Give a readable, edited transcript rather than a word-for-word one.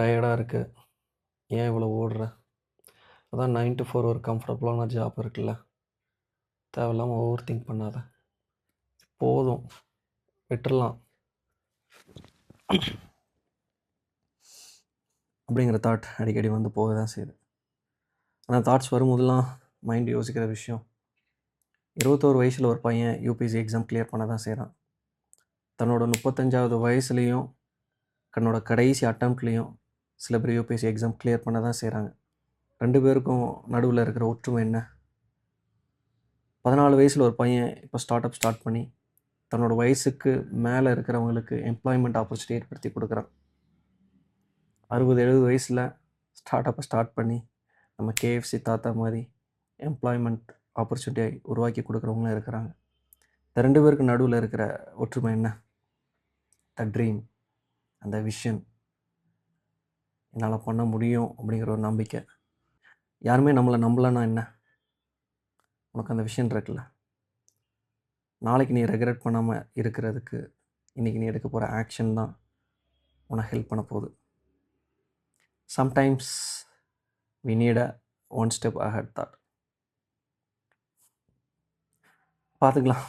டயர்டாக இருக்குது, ஏன் இவ்வளோ ஓடுற? அதான் 9 to 4 ஒரு கம்ஃபர்டபுளான ஜாப் இருக்குல்ல, தேவையில்லாமல் ஓவர் திங்க் பண்ணாத, போதும் விட்டுறலாம் அப்படிங்கிற தாட் அடிக்கடி வந்து போக தான் செய்யுது. ஆனால் தாட்ஸ் வரும்போதெல்லாம் மைண்ட் யோசிக்கிற விஷயம், 21 வயசில் ஒரு பையன் யூபிஎஸ்சி எக்ஸாம் கிளியர் பண்ண தான் செய்கிறான். தன்னோட 35வது வயசுலேயும் தன்னோட கடைசி அட்டம்ப்ட்லேயும் சில பேர் யூபிஎஸ்சி எக்ஸாம் கிளியர் பண்ண தான் செய்கிறாங்க. 2 பேருக்கும் நடுவில் இருக்கிற ஒற்றுமை என்ன? 14 வயசில் ஒரு பையன் இப்போ ஸ்டார்ட் பண்ணி தன்னோட வயசுக்கு மேலே இருக்கிறவங்களுக்கு எம்ப்ளாய்மெண்ட் ஆப்பர்ச்சுனிட்டி ஏற்படுத்தி கொடுக்குறான். 60-70 வயசில் ஸ்டார்ட் பண்ணி நம்ம கேஎஃப்சி தாத்தா மாதிரி எம்ப்ளாய்மெண்ட் ஆப்பர்ச்சுனிட்டியை உருவாக்கி கொடுக்குறவங்களும் இருக்கிறாங்க. இந்த 2 பேருக்கு நடுவில் இருக்கிற ஒற்றுமை என்ன? த ட்ரீம், அந்த விஷன், என்னால் பண்ண முடியும் அப்படிங்கிற ஒரு நம்பிக்கை. யாருமே நம்மளை நம்பலைன்னா என்ன? உனக்கு அந்த விஷன் இருக்குல்ல, நாளைக்கு நீ ரெக்ரெட் பண்ணாமல் இருக்கிறதுக்கு இன்றைக்கி நீ எடுக்க போகிற ஆக்ஷன் தான் உனக்கு ஹெல்ப் பண்ண போகுது. Sometimes we need a one step ahead thought. பார்த்துக்கலாம்.